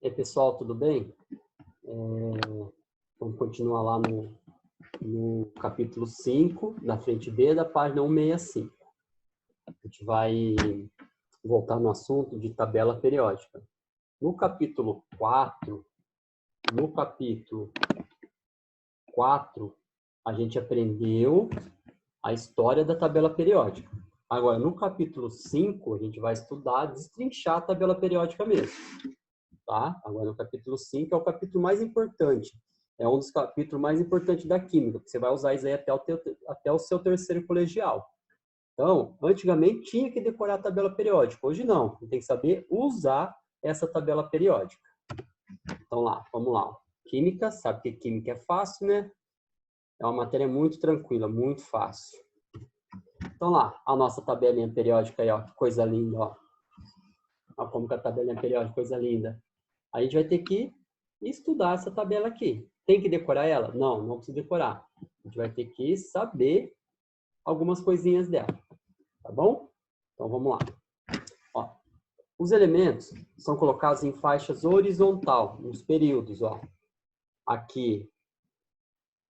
E aí, pessoal, tudo bem? Vamos continuar lá no capítulo 5, na frente B da página 165. A gente vai voltar no assunto de tabela periódica. No capítulo 4, a gente aprendeu a história da tabela periódica. Agora, no capítulo 5, a gente vai estudar, destrinchar a tabela periódica mesmo. Tá? Agora, no capítulo 5 é o capítulo mais importante. É um dos capítulos mais importantes da química, porque você vai usar isso aí até o seu terceiro colegial. Então, antigamente tinha que decorar a tabela periódica. Hoje não. Tem que saber usar essa tabela periódica. Então, lá, vamos lá. Química, sabe que química é fácil, né? É uma matéria muito tranquila, muito fácil. Então, lá, a nossa tabelinha periódica aí, ó. Que coisa linda, ó. Olha como que a tabelinha periódica, coisa linda. A gente vai ter que estudar essa tabela aqui. Tem que decorar ela? Não, não precisa decorar. A gente vai ter que saber algumas coisinhas dela. Tá bom? Então, vamos lá. Ó, os elementos são colocados em faixas horizontal, nos períodos. Ó. Aqui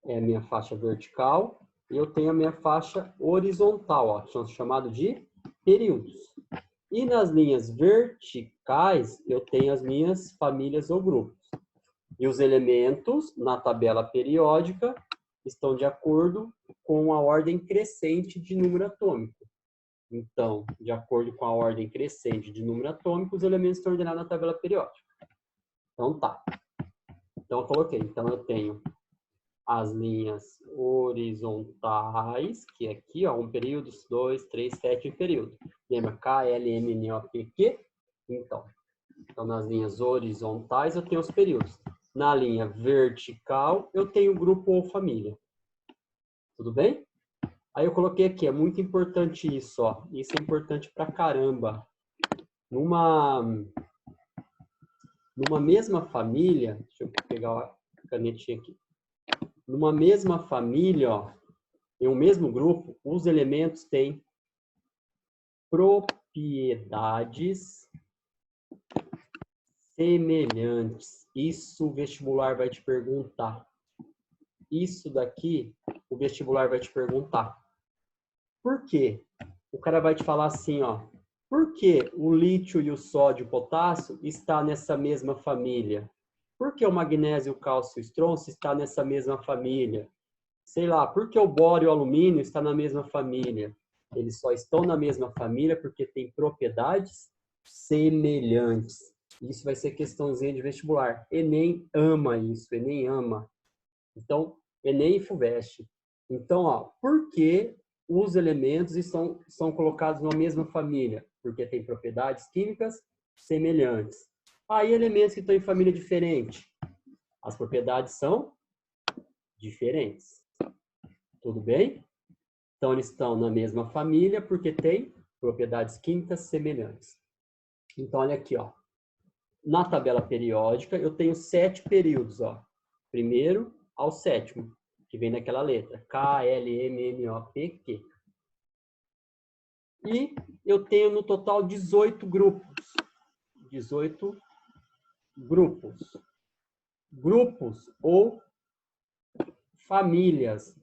é a minha faixa vertical e eu tenho a minha faixa horizontal, ó, chamado de períodos. E nas linhas verticais, eu tenho as minhas famílias ou grupos. E os elementos na tabela periódica estão de acordo com a ordem crescente de número atômico. Então, de acordo com a ordem crescente de número atômico, os elementos estão ordenados na tabela periódica. Então, tá. Então, eu coloquei. Então, eu tenho as linhas horizontais, que é aqui, ó, 1 período, 2, 3, 7 período. Lembra? K, L, M, N, O, P, Q? Então, nas linhas horizontais, eu tenho os períodos. Na linha vertical, eu tenho grupo ou família. Tudo bem? Aí eu coloquei aqui, é muito importante isso, ó. Isso é importante pra caramba. Numa mesma família, deixa eu pegar a canetinha aqui. Numa mesma família, ó, em um mesmo grupo, os elementos têm propriedades semelhantes. Isso o vestibular vai te perguntar. Isso daqui, o vestibular vai te perguntar. Por quê? O cara vai te falar assim, ó. Por que o lítio e o sódio e o potássio estão nessa mesma família? Por que o magnésio, o cálcio e o estronço estão nessa mesma família? Sei lá, por que o bório e o alumínio estão na mesma família? Eles só estão na mesma família porque têm propriedades semelhantes. Isso vai ser questãozinha de vestibular. Enem ama isso, Enem ama. Então, Enem e FUVEST. Então, ó, por que os elementos são colocados na mesma família? Porque tem propriedades químicas semelhantes. Aí, elementos que estão em família diferente. As propriedades são diferentes. Tudo bem? Então, eles estão na mesma família porque têm propriedades químicas semelhantes. Então, olha aqui, ó. Na tabela periódica, eu tenho 7 períodos, ó. Primeiro ao sétimo, que vem naquela letra. K, L, M, N, O, P, Q. E eu tenho no total 18 grupos. 18 grupos. Grupos ou famílias.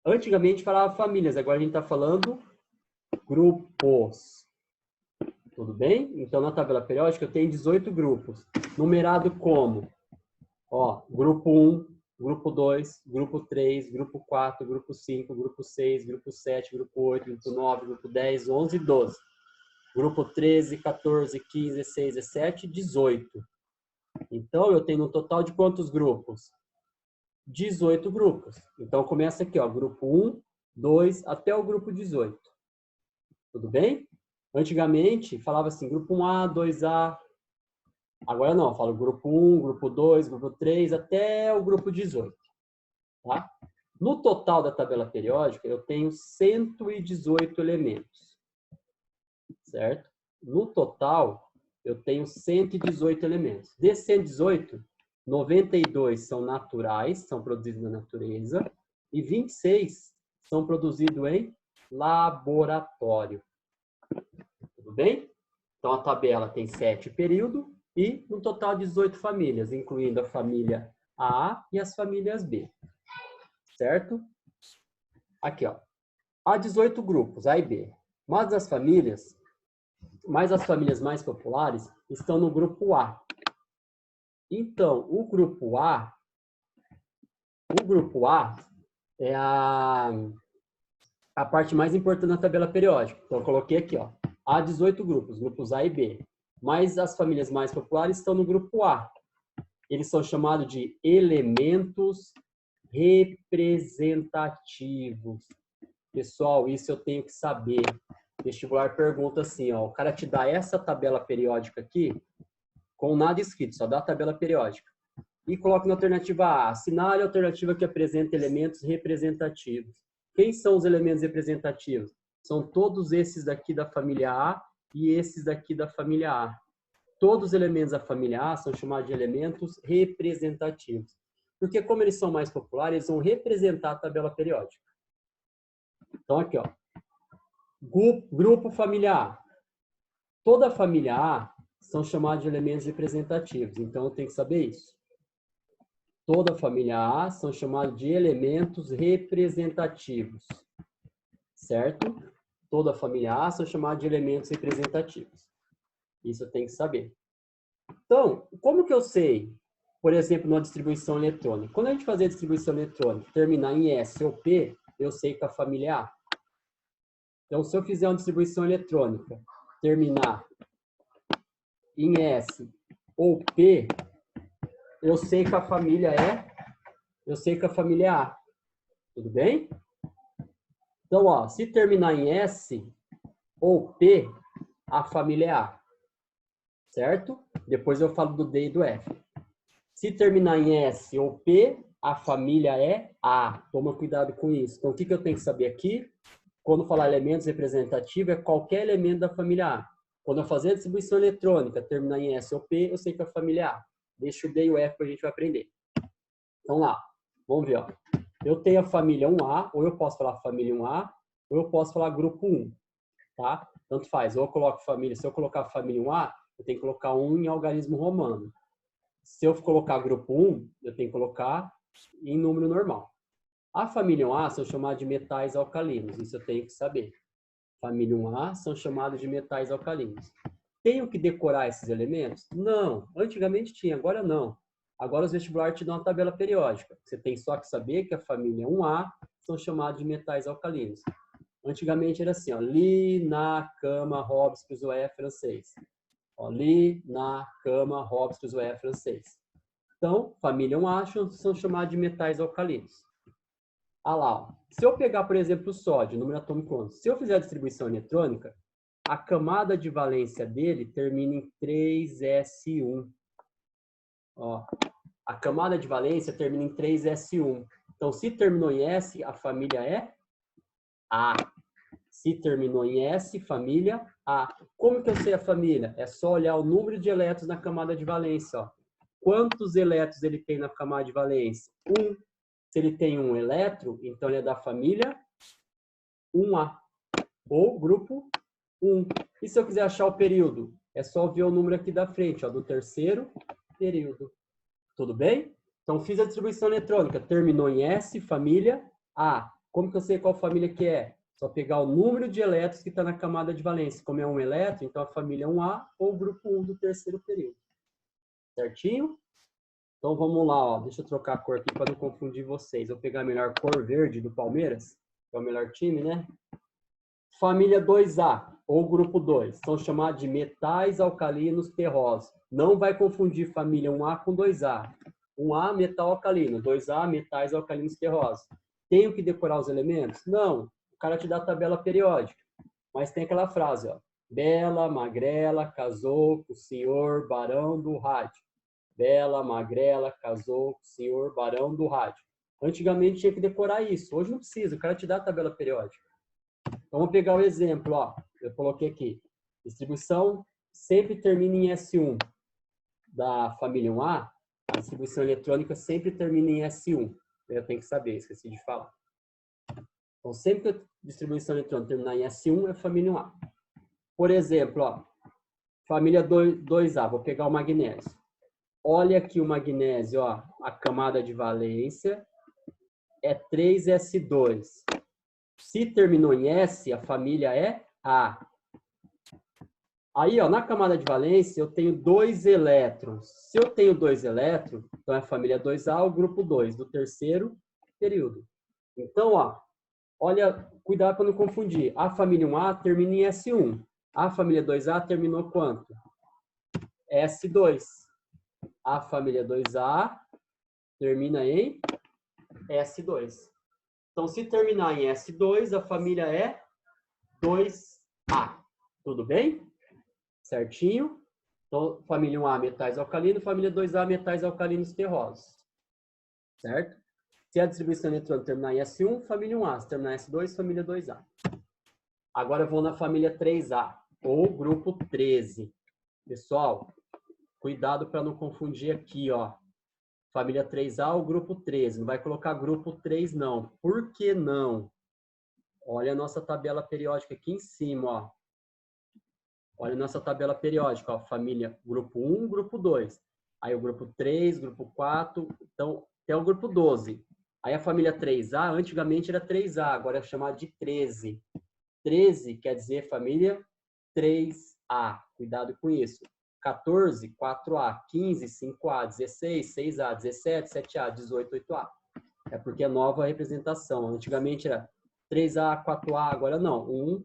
Antigamente falava famílias, agora a gente está falando grupos. Tudo bem? Então, na tabela periódica, eu tenho 18 grupos. Numerado como? Ó, grupo 1, grupo 2, grupo 3, grupo 4, grupo 5, grupo 6, grupo 7, grupo 8, grupo 9, grupo 10, 11 e 12. Grupo 13, 14, 15, 16, 17, 18. Então, eu tenho um total de quantos grupos? 18 grupos. Então, começa aqui, ó, grupo 1, 2, até o grupo 18. Tudo bem? Antigamente, falava assim, grupo 1A, 2A. Agora não, eu falo grupo 1, grupo 2, grupo 3, até o grupo 18. Tá? No total da tabela periódica, eu tenho 118 elementos. Certo? No total, eu tenho 118 elementos. Desses 118, 92 são naturais, são produzidos na natureza, e 26 são produzidos em laboratório. Tudo bem? Então, a tabela tem 7 períodos, E um total de 18 famílias, incluindo a família A e as famílias B. Certo? Aqui, ó. Há 18 grupos, A e B. Mas as famílias mais populares estão no grupo A. Então, o grupo A é a parte mais importante da tabela periódica. Então, eu coloquei aqui, ó. Há 18 grupos, grupos A e B. Mas as famílias mais populares estão no grupo A. Eles são chamados de elementos representativos. Pessoal, isso eu tenho que saber. O vestibular pergunta assim, ó, o cara te dá essa tabela periódica aqui, com nada escrito, só dá a tabela periódica. E coloca na alternativa A, assinale a alternativa que apresenta elementos representativos. Quem são os elementos representativos? São todos esses daqui da família A e esses daqui da família A. Todos os elementos da família A são chamados de elementos representativos. Porque como eles são mais populares, eles vão representar a tabela periódica. Então aqui, ó. Grupo família A. Toda a família A são chamados de elementos representativos. Então eu tenho que saber isso. Toda a família A são chamados de elementos representativos. Certo? Toda a família A são chamados de elementos representativos. Isso eu tenho que saber. Então, como que eu sei, por exemplo, numa distribuição eletrônica? Quando a gente fazer a distribuição eletrônica, terminar em S ou P, eu sei que a família é A. Então, se eu fizer uma distribuição eletrônica, terminar em S ou P, eu sei que a família é A. Tudo bem? Então, ó, se terminar em S ou P, a família é A. Certo? Depois eu falo do D e do F. Se terminar em S ou P, a família é A. Toma cuidado com isso. Então, o que eu tenho que saber aqui? Quando falar elementos representativos, é qualquer elemento da família A. Quando eu fazer a distribuição eletrônica, terminar em S ou P, eu sei que a família é A. Deixa o D e o F para a gente aprender. Então, lá. Vamos ver. Ó. Eu tenho a família 1A, ou eu posso falar família 1A, ou eu posso falar grupo 1. Tá? Tanto faz. Ou eu coloco família, se eu colocar família 1A, eu tenho que colocar 1 em algarismo romano. Se eu colocar grupo 1, eu tenho que colocar em número normal. A família 1A são chamadas de metais alcalinos, isso eu tenho que saber. Família 1A são chamados de metais alcalinos. Tenho que decorar esses elementos? Não. Antigamente tinha, agora não. Agora os vestibulares te dão uma tabela periódica. Você tem só que saber que a família 1A são chamados de metais alcalinos. Antigamente era assim, ó, Li, Na, Cama, Hobbes, Cruzoé, francês. Ó, Li, Na, Cama, Hobbes, Cruzoé, francês. Então, família 1A são chamados de metais alcalinos. Ah lá, ó. Se eu pegar, por exemplo, o sódio, número atômico 11, se eu fizer a distribuição eletrônica, a camada de valência dele termina em 3s1. Ó, a camada de valência termina em 3s1. Então, se terminou em S, a família é A. Se terminou em S, família A. Como que eu sei a família? É só olhar o número de elétrons na camada de valência. Ó. Quantos elétrons ele tem na camada de valência? 1. Se ele tem um elétron, então ele é da família 1A, ou grupo 1. E se eu quiser achar o período? É só ver o número aqui da frente, ó, do terceiro período. Tudo bem? Então, fiz a distribuição eletrônica. Terminou em S, família A. Como que eu sei qual família que é? Só pegar o número de elétrons que está na camada de valência. Como é um elétron, então a família é 1A ou grupo 1 do terceiro período. Certinho? Então vamos lá, ó. Deixa eu trocar a cor aqui para não confundir vocês. Vou pegar a melhor cor verde do Palmeiras, que é o melhor time, né? Família 2A, ou grupo 2, são chamados de metais alcalinos terrosos. Não vai confundir família 1A com 2A. 1A, metal alcalino. 2A, metais alcalinos terrosos. Tenho que decorar os elementos? Não. O cara te dá a tabela periódica. Mas tem aquela frase, ó. Bela, magrela, casou com o senhor barão do rádio. Bela, magrela, casou com o senhor barão do rádio. Antigamente tinha que decorar isso. Hoje não precisa. O cara te dá a tabela periódica. Então, vamos pegar o exemplo, ó. Eu coloquei aqui. Distribuição sempre termina em S1 da família 1A. A distribuição eletrônica sempre termina em S1. Eu tenho que saber, esqueci de falar. Então, sempre que a distribuição eletrônica terminar em S1 é família 1A. Por exemplo, ó. Família 2A, vou pegar o magnésio. Olha aqui o magnésio, ó, a camada de valência é 3s2. Se terminou em S, a família é A. Aí, ó, na camada de valência, eu tenho 2 elétrons. Se eu tenho 2 elétrons, então é a família 2A, o grupo 2, do terceiro período. Então, ó, olha, cuidado para não confundir. A família 1A termina em S1. A família 2A terminou quanto? S2. A família 2A termina em S2. Então, se terminar em S2, a família é 2A. Tudo bem? Certinho? Então, família 1A, metais alcalinos, família 2A, metais alcalinos terrosos. Certo? Se a distribuição eletrônica terminar em S1, família 1A. Se terminar em S2, família 2A. Agora eu vou na família 3A, ou grupo 13. Pessoal, cuidado para não confundir aqui, ó. Família 3A ou grupo 13. Não vai colocar grupo 3, não. Por que não? Olha a nossa tabela periódica aqui em cima, ó. Olha a nossa tabela periódica, ó. Família grupo 1, grupo 2. Aí o grupo 3, grupo 4, então até o grupo 12. Aí a família 3A, antigamente era 3A, agora é chamada de 13. 13 quer dizer família 3A. Cuidado com isso. 14, 4A, 15, 5A, 16, 6A, 17, 7A, 18, 8A. É porque é nova representação. Antigamente era 3A, 4A, agora não.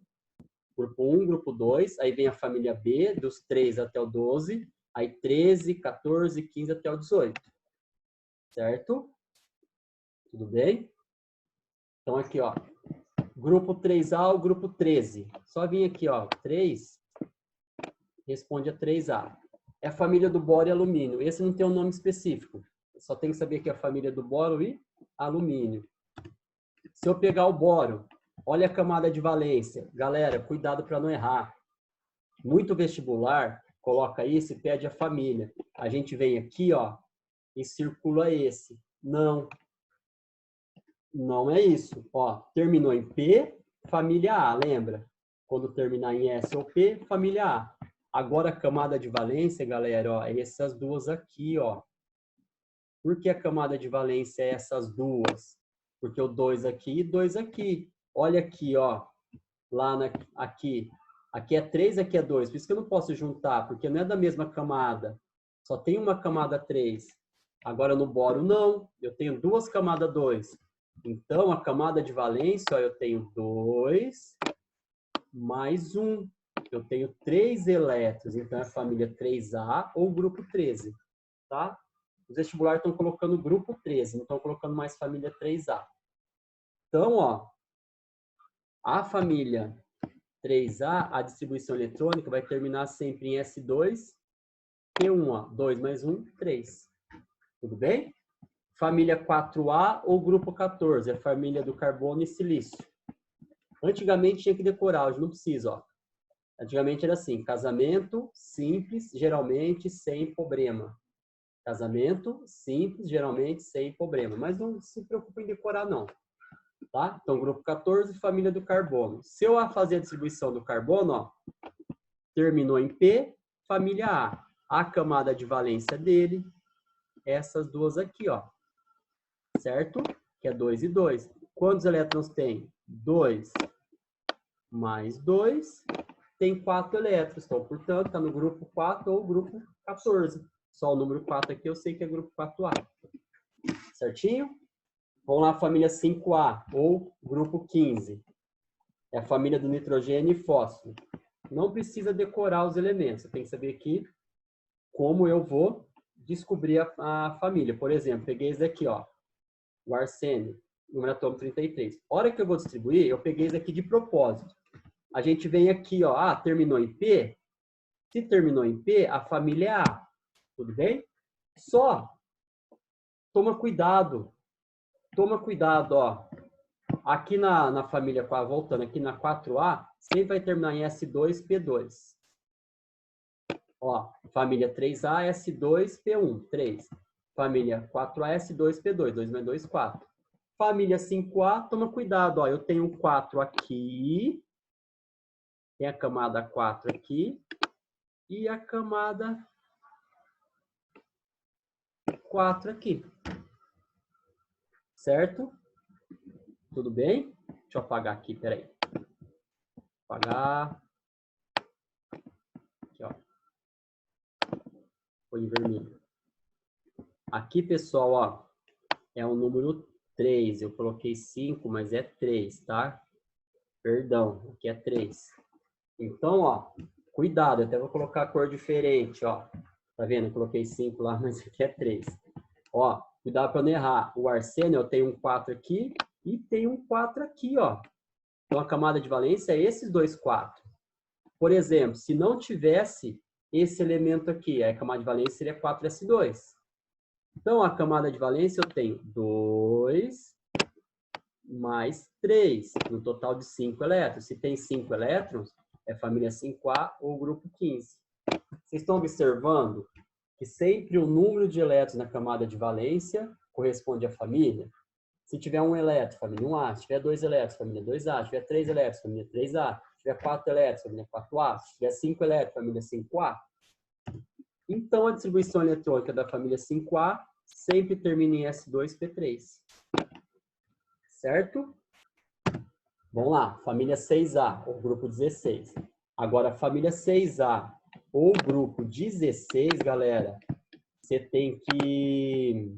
Grupo 1, grupo 2, aí vem a família B, dos 3 até o 12, aí 13, 14, 15 até o 18. Certo? Tudo bem? Então aqui, ó. Grupo 3A ao grupo 13. Só vir aqui, ó. 3 responde a 3A. É a família do boro e alumínio. Esse não tem um nome específico. Só tem que saber que é a família do boro e alumínio. Se eu pegar o boro, olha a camada de valência. Galera, cuidado para não errar. Muito vestibular coloca isso e pede a família. A gente vem aqui, ó, e circula esse. Não. Não é isso. Ó, terminou em P, família A, lembra? Quando terminar em S ou P, família A. Agora a camada de valência, galera, ó, é essas duas aqui, ó. Por que a camada de valência é essas duas? Porque o 2 aqui e 2 aqui. Olha aqui, ó. Aqui. Aqui é 3, aqui é 2. Por isso que eu não posso juntar, porque não é da mesma camada. Só tem uma camada 3. Agora no boro, não. Eu tenho duas camadas 2. Então, a camada de valência, ó, eu tenho 2 mais 1. Eu tenho 3 elétrons. Então, é a família 3A ou grupo 13. Tá? Os vestibulares estão colocando grupo 13, não estão colocando mais família 3A. Então, ó, a família 3A, a distribuição eletrônica vai terminar sempre em S2, P1, ó, 2 mais 1, 3. Tudo bem? Família 4A ou grupo 14, a família do carbono e silício. Antigamente tinha que decorar, hoje não precisa, ó. Antigamente era assim, casamento simples, geralmente sem problema. Casamento simples, geralmente sem problema. Mas não se preocupe em decorar, não. Tá? Então, grupo 14, família do carbono. Se eu fazer a distribuição do carbono, ó, terminou em P, família A. A camada de valência dele, essas duas aqui, ó. Certo? Que é 2 e 2. Quantos elétrons tem? 2 mais 2 tem 4 elétrons. Então, portanto, está no grupo 4 ou grupo 14. Só o número 4 aqui eu sei que é grupo 4A. Certinho? Vamos lá, família 5A ou grupo 15. É a família do nitrogênio e fósforo. Não precisa decorar os elementos. Você tem que saber aqui como eu vou descobrir a família. Por exemplo, peguei esse daqui, ó. O arsênio, número atômico 33. A hora que eu vou distribuir, eu peguei esse aqui de propósito. A gente vem aqui, ó. Ah, terminou em P? Se terminou em P, a família é A. Tudo bem? Só toma cuidado. Toma cuidado, ó. Aqui na família, voltando aqui na 4A, sempre vai terminar em S2, P2. Ó, família 3A, S2, P1, 3. Família 4A, S2, P2, 2 mais 2, 4. Família 5A, toma cuidado, ó. Eu tenho 4 aqui. Tem a camada 4 aqui. e a camada 4 aqui. Certo? Tudo bem? Deixa eu apagar aqui, peraí. Apagar. Aqui, ó. Foi em vermelho. Aqui, pessoal, ó, é o número 3. Eu coloquei 5, mas é 3, tá? Perdão, aqui é 3. Então, ó, cuidado, eu até vou colocar a cor diferente, ó. Tá vendo? Eu coloquei 5 lá, mas aqui é 3. Ó, cuidado para não errar. O arsênio, eu tenho um 4 aqui e tem um 4 aqui, ó. Então, a camada de valência é esses dois 4. Por exemplo, se não tivesse esse elemento aqui, a camada de valência seria 4s2. Então, a camada de valência eu tenho 2 mais 3, no total de 5 elétrons. Se tem 5 elétrons, é família 5A ou grupo 15. Vocês estão observando que sempre o número de elétrons na camada de valência corresponde à família? Se tiver um elétron, família 1A. Se tiver 2 elétrons, família 2A. Se tiver 3 elétrons, família 3A. Se tiver 4 elétrons, família 4A. Se tiver 5 elétrons, família 5A. Então, a distribuição eletrônica da família 5A sempre termina em S2P3. Certo? Vamos lá. Família 6A, ou grupo 16. Agora, a família 6A, ou grupo 16, galera, você tem que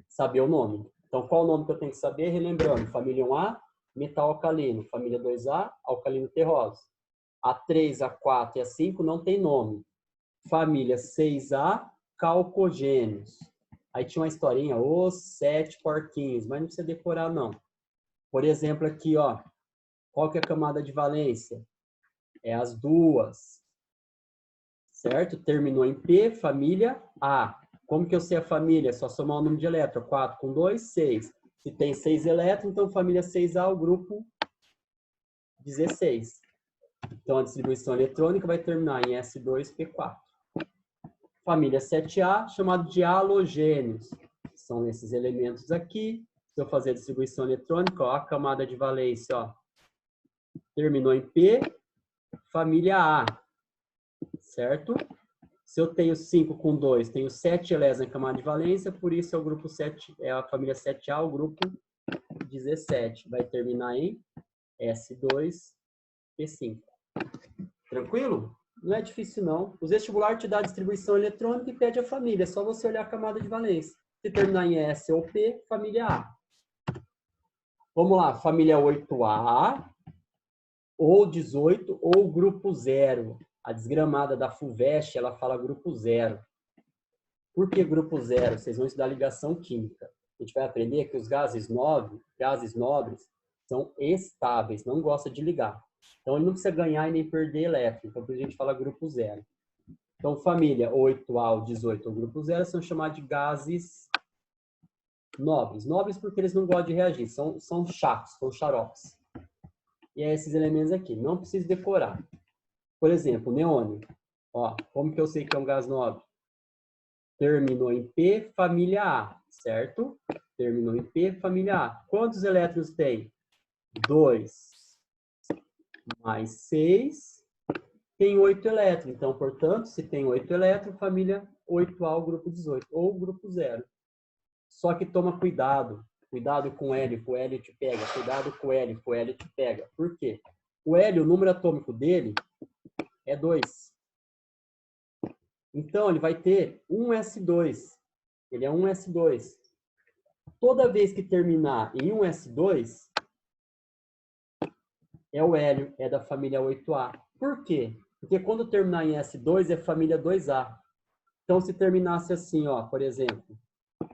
saber o nome. Então, qual o nome que eu tenho que saber? Relembrando, família 1A, metal alcalino. Família 2A, alcalino terroso. A3, A4 e A5 não tem nome. Família 6A, calcogênios. Aí tinha uma historinha, os 7 porquinhos, mas não precisa decorar, não. Por exemplo, aqui, ó, qual que é a camada de valência? É as duas. Certo? Terminou em P, família A. Como que eu sei a família? É só somar o número de elétrons. 4 com 2, 6. Se tem 6 elétrons, então família 6A, o grupo 16. Então a distribuição eletrônica vai terminar em S2P4. Família 7A, chamado de halogênios. São esses elementos aqui. Se eu fazer a distribuição eletrônica, ó, a camada de valência, ó, terminou em P, família A. Certo? Se eu tenho 5 com 2, tenho 7 elétrons na camada de valência, por isso é o grupo 7, é a família 7A, o grupo 17. Vai terminar em S2P5. Tranquilo? Não é difícil, não. O vestibular te dá a distribuição eletrônica e pede a família. É só você olhar a camada de valência. Se terminar em S ou P, família A. Vamos lá, família 8A, ou 18, ou grupo 0. A desgramada da FUVEST, ela fala grupo 0. Por que grupo 0? Vocês vão estudar ligação química. A gente vai aprender que os gases nobres, são estáveis, não gostam de ligar. Então, ele não precisa ganhar e nem perder elétron. Então, por isso a gente fala grupo 0. Então, família 8A ou 18 ou grupo 0 são chamados de gases nobres. Nobres porque eles não gostam de reagir, são chatos, são xaropes. E é esses elementos aqui. Não precisa decorar. Por exemplo, neônio. Ó, como que eu sei que é um gás nobre? Terminou em P, família A, certo? Terminou em P, família A. Quantos elétrons tem? 2 mais 6 tem 8 elétrons. Então, portanto, se tem 8 elétrons, família 8A, o grupo 18, ou o grupo 0. Só que toma cuidado. Cuidado com o hélio, que o hélio te pega. Cuidado com o hélio, que o hélio te pega. Por quê? O hélio, o número atômico dele é 2. Então, ele vai ter um S2. Ele é um S2. Toda vez que terminar em um S2, é o hélio, é da família 8A. Por quê? Porque quando terminar em S2, é família 2A. Então, se terminasse assim, ó, por exemplo,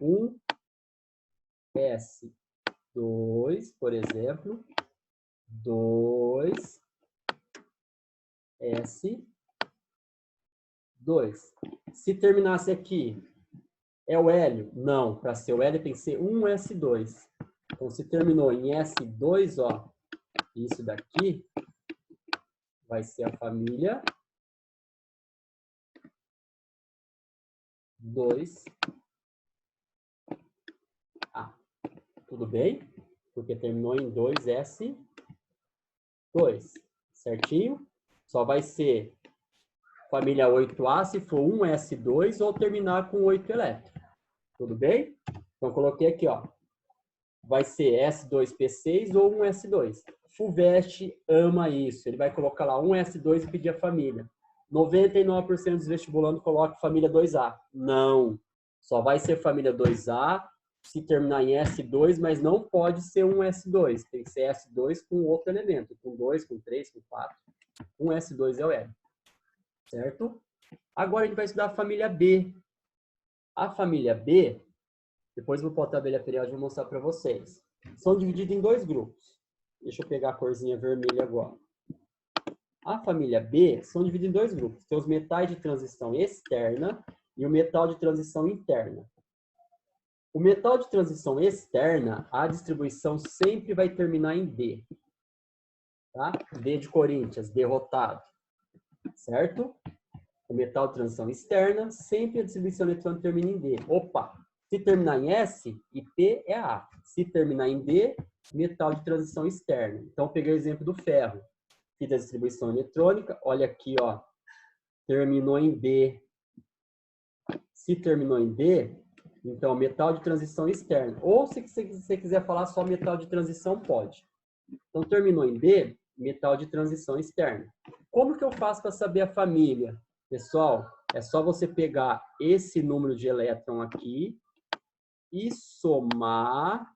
1S2, por exemplo, 2S2. Se terminasse aqui, é o hélio? Não, para ser o hélio tem que ser 1S2. Então, se terminou em S2, ó, isso daqui vai ser a família 2A. Tudo bem? Porque terminou em 2S2. Certinho? Só vai ser família 8A se for um S2 ou terminar com 8 elétrons. Tudo bem? Então, coloquei aqui, ó. Vai ser S2P6 ou um S2. FUVEST ama isso. Ele vai colocar lá um S2 e pedir a família. 99% dos vestibulandos colocam família 2A. Não. Só vai ser família 2A se terminar em S2, mas não pode ser um S2. Tem que ser S2 com outro elemento. Com 2, com 3, com 4. Um S2 é o L. Certo? Agora a gente vai estudar a família B. A família B, depois vou botar a tabela periódica e vou mostrar para vocês. São divididos em dois grupos. Deixa eu pegar a corzinha vermelha agora. A família B são divididos em dois grupos. Tem os metais de transição externa e o metal de transição interna. O metal de transição externa, a distribuição sempre vai terminar em D. Tá? D de Corinthians, derrotado. Certo? O metal de transição externa, sempre a distribuição eletrônica termina em D. Opa! Se terminar em S, e P é A. Se terminar em D, metal de transição externa. Então, eu peguei o exemplo do ferro. Fiz a distribuição eletrônica. Olha aqui, ó. Terminou em D. Se terminou em D, então, metal de transição externa. Ou, se você quiser falar só metal de transição, pode. Então, terminou em D, metal de transição externa. Como que eu faço para saber a família? Pessoal, é só você pegar esse número de elétron aqui e somar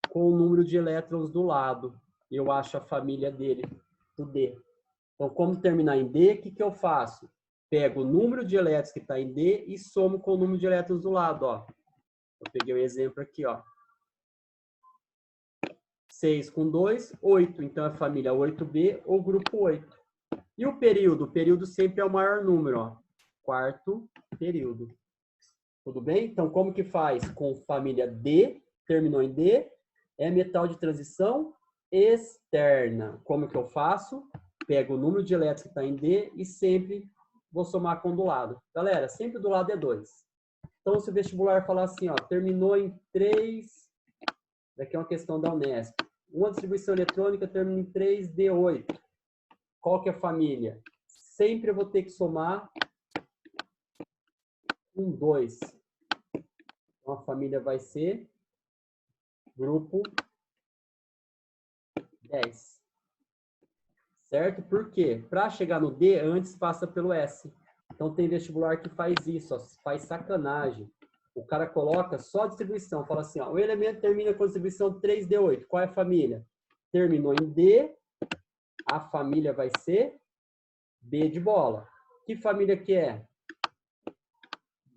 com o número de elétrons do lado. Eu acho a família dele, do D. Então, como terminar em D, o que eu faço? Pego o número de elétrons que está em D e somo com o número de elétrons do lado. Ó. Eu peguei um exemplo aqui. Ó. 6 com 2, 8. Então, é a família 8B ou grupo 8. E o período? O período sempre é o maior número. Ó. Quarto período. Tudo bem? Então, como que faz com família D, terminou em D, é metal de transição externa. Como que eu faço? Pego o número de elétrons que está em D e sempre vou somar com o do lado. Galera, sempre do lado é 2. Então, se o vestibular falar assim, ó, terminou em 3, daqui é uma questão da Unesp. Uma distribuição eletrônica termina em 3D8. Qual que é a família? Sempre eu vou ter que somar com 2. Então, a família vai ser grupo 10. Certo? Por quê? Para chegar no D, antes passa pelo S. Então, tem vestibular que faz isso, ó, faz sacanagem. O cara coloca só a distribuição, fala assim, ó, o elemento termina com a distribuição 3D8. Qual é a família? Terminou em D, a família vai ser B de bola. Que família que é?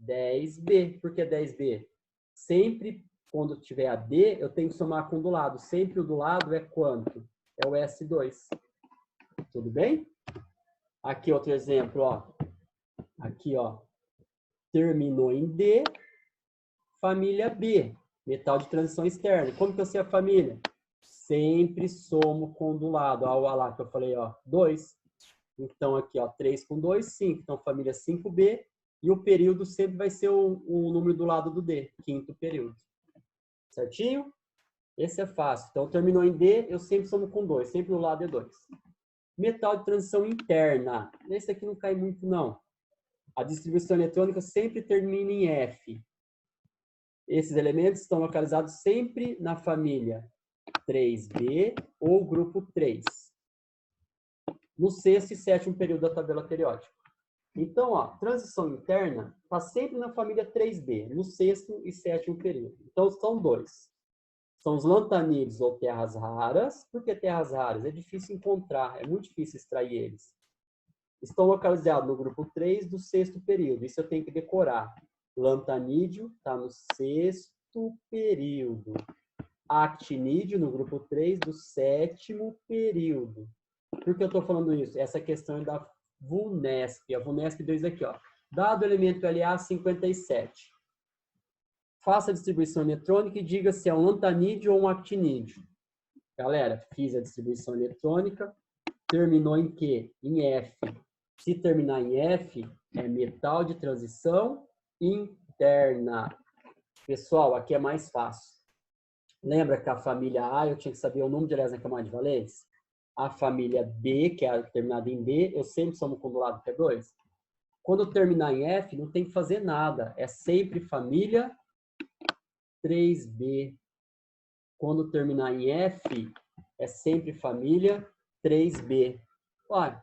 10B. Por que 10B? Sempre, quando tiver a D, eu tenho que somar com o do lado. Sempre o do lado é quanto? É o S2. Tudo bem? Aqui outro exemplo, ó. Aqui, ó. Terminou em D, família B, metal de transição externa. Como que eu sei a família? Sempre somo com o do lado. Ó, lá que eu falei, ó, 2. Então, aqui, ó, 3 com 2, 5. Então, família 5B. E o período sempre vai ser o número do lado do D, quinto período. Certinho? Esse é fácil. Então, terminou em D, eu sempre somo com 2. Sempre do lado é 2. Metal de transição interna. Esse aqui não cai muito, não. A distribuição eletrônica sempre termina em F. Esses elementos estão localizados sempre na família 3B ou grupo 3. No sexto e sétimo período da tabela periódica. Então, ó, transição interna está sempre na família 3B, no sexto e sétimo período. Então, são 2. São os lantanídeos ou terras raras. Por que terras raras? É difícil encontrar, é muito difícil extrair eles. Estão localizados no grupo 3 do sexto período. Isso eu tenho que decorar. Lantanídeo está no sexto período. Actinídeo no grupo 3 do sétimo período. Por que eu estou falando isso? Essa questão é da VUNESP. A VUNESP 2 aqui, ó. Dado o elemento LA57. Faça a distribuição eletrônica e diga se é um lantanídeo ou um actinídeo. Galera, fiz a distribuição eletrônica. Terminou em quê? Em F. Se terminar em F, é metal de transição interna. Pessoal, aqui é mais fácil. Lembra que a família A eu tinha que saber o número de elétrons na camada de valência? A família B, que é terminada em B, eu sempre somo com do lado que é 2. Quando terminar em F, não tem que fazer nada. É sempre família 3B. Quando terminar em F, é sempre família 3B. Olha,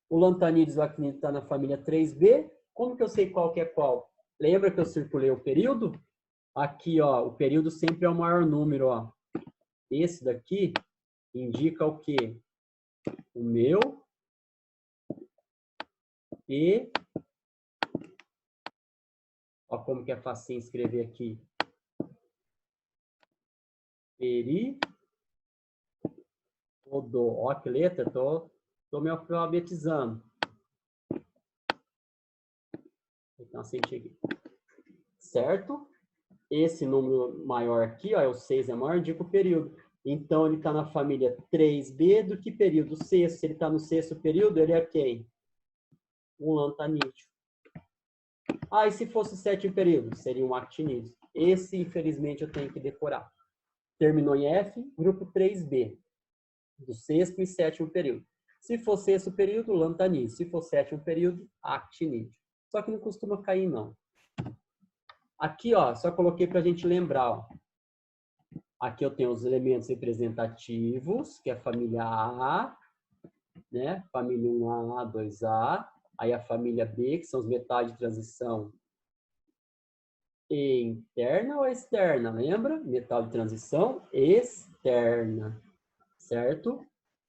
o lantanídeos e o actinídeos está na família 3B. Como que eu sei qual que é qual? Lembra que eu circulei o período? Aqui, ó, o período sempre é o maior número, ó. Esse daqui indica o quê? O meu e... Ó como que é fácil escrever aqui. Ó que letra, tô me alfabetizando. Então, assim, certo? Esse número maior aqui, ó, é o 6 é maior, indica o período. Então, ele está na família 3B do que período? Sexto. Se ele está no sexto período, ele é quem? Um lantanídeo. Ah, e se fosse o sétimo período? Seria um actinídeo. Esse, infelizmente, eu tenho que decorar. Terminou em F, grupo 3B. Do sexto e sétimo período. Se for sexto período, lantanídeo. Se for sétimo período, actinídeo. Só que não costuma cair, não. Aqui, ó, só coloquei para a gente lembrar, ó. Aqui eu tenho os elementos representativos, que é a família A, né? Família 1A, 2A. Aí a família B, que são os metais de transição interna ou externa, lembra? Metal de transição externa, certo?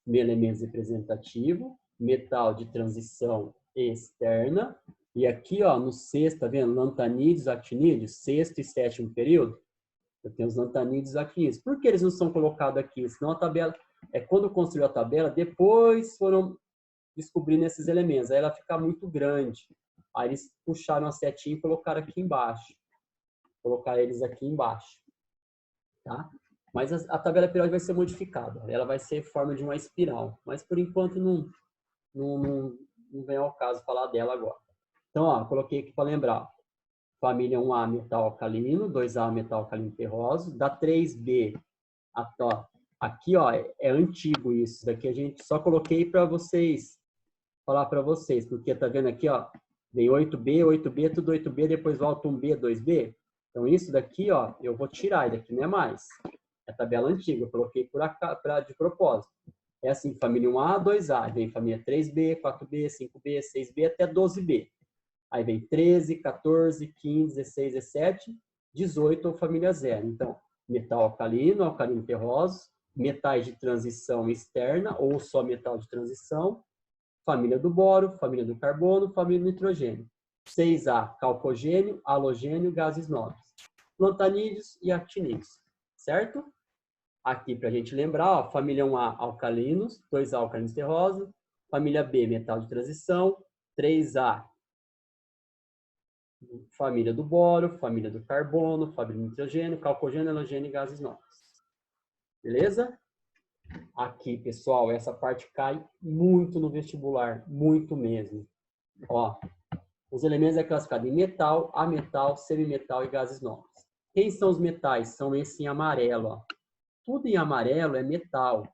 Elementos representativos, metal de transição externa. E aqui, ó, no sexto, tá vendo? Lantanídeos, actinídeos, sexto e sétimo período. Eu tenho os lantanídeos e actinídeos. Por que eles não são colocados aqui? Senão a tabela, quando construiu a tabela, depois foram descobrindo esses elementos. Aí ela fica muito grande. Aí eles puxaram a setinha e colocaram aqui embaixo. Colocar eles aqui embaixo. Tá? Mas a tabela periódica vai ser modificada. Ela vai ser em forma de uma espiral. Mas, por enquanto, não vem ao caso falar dela agora. Então, ó, coloquei aqui para lembrar. Família 1A, metal alcalino. 2A, metal alcalino terroso. Da 3B, aqui, ó, é antigo isso. Daqui a gente só coloquei para vocês, falar para vocês. Porque tá vendo aqui, ó, vem 8B, 8B, tudo 8B, depois volta um B, 2B. Então, isso daqui, ó, eu vou tirar. Isso daqui não é mais. É a tabela antiga, eu coloquei de propósito. É assim, família 1A, 2A. Vem família 3B, 4B, 5B, 6B, até 12B. Aí vem 13, 14, 15, 16, 17, 18 ou família 0. Então, metal alcalino, alcalino terroso, metais de transição externa ou só metal de transição, família do boro, família do carbono, família do nitrogênio. 6A, calcogênio, halogênio, gases nobres. Lantanídeos e actinídeos, certo? Aqui para a gente lembrar, ó, família 1A, alcalinos, 2A, alcalinos terrosos, família B, metal de transição, 3A, família do boro, família do carbono, família do nitrogênio, calcogênio, halogênio e gases nobres. Beleza? Aqui, pessoal, essa parte cai muito no vestibular, muito mesmo. Ó, os elementos é classificado em metal, ametal, semimetal e gases nobres. Quem são os metais? São esse em amarelo, ó. Tudo em amarelo é metal,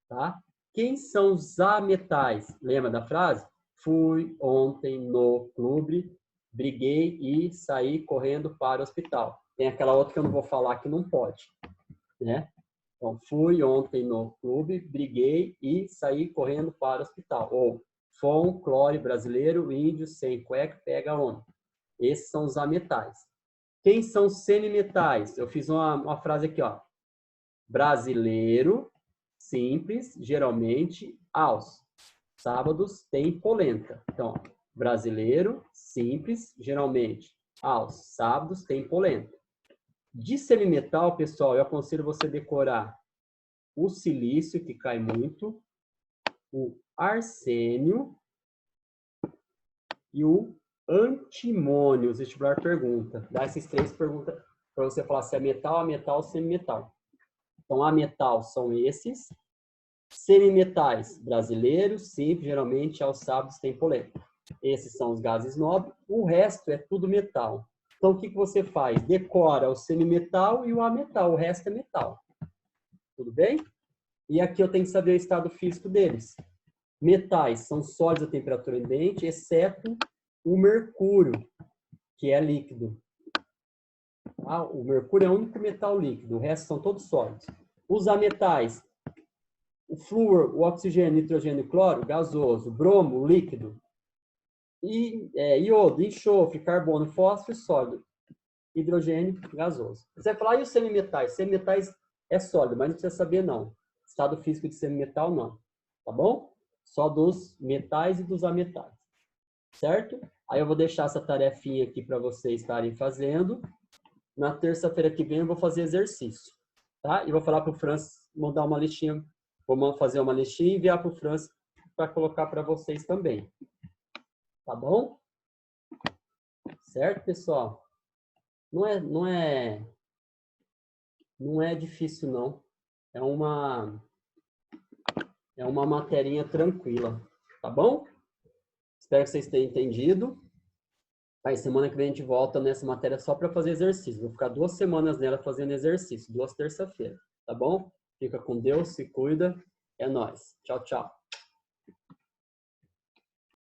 tá? Quem são os ametais? Lembra da frase? Fui ontem no clube, briguei e saí correndo para o hospital. Tem aquela outra que eu não vou falar que não pode, né? Então, fui ontem no clube, briguei e saí correndo para o hospital. Ou, folclore brasileiro, índio, sem cueca, pega onda. Esses são os ametais. Quem são os semimetais? Eu fiz uma frase aqui, ó. Brasileiro, simples, geralmente, aos sábados tem polenta. Então, brasileiro, simples, geralmente, aos sábados tem polenta. De semimetal, pessoal, eu aconselho você decorar o silício, que cai muito, o arsênio e o antimônio. O vestibular pergunta. Dá essas três perguntas para você falar se é metal, ametal ou semimetal. Então, ametal são esses. Semimetais, brasileiros, simples, geralmente aos sábados tem polenta. Esses são os gases nobres. O resto é tudo metal. Então, o que você faz? Decora o semimetal e o ametal. O resto é metal. Tudo bem? E aqui eu tenho que saber o estado físico deles. Metais são sólidos a temperatura ambiente, exceto o mercúrio, que é líquido. Tá? O mercúrio é o único metal líquido, o resto são todos sólidos. Os ametais, o flúor, o oxigênio, nitrogênio e cloro, gasoso, bromo, líquido, e, iodo, enxofre, carbono, fósforo, sólido, hidrogênio, gasoso. Você vai falar, e os semimetais? Semimetais é sólido, mas não precisa saber não. Estado físico de semimetal, não. Tá bom? Só dos metais e dos ametais. Certo? Aí eu vou deixar essa tarefinha aqui para vocês estarem fazendo. Na terça-feira que vem eu vou fazer exercício. Tá? E vou falar para o Franz mandar uma listinha. Vou fazer uma listinha e enviar para o Franz para colocar para vocês também. Tá bom? Certo, pessoal? Não é difícil, não. É uma materinha tranquila. Tá bom? Espero que vocês tenham entendido. Aí, semana que vem a gente volta nessa matéria só para fazer exercício. Vou ficar 2 semanas nela fazendo exercício. 2 terça-feira. Tá bom? Fica com Deus, se cuida. É nóis. Tchau, tchau.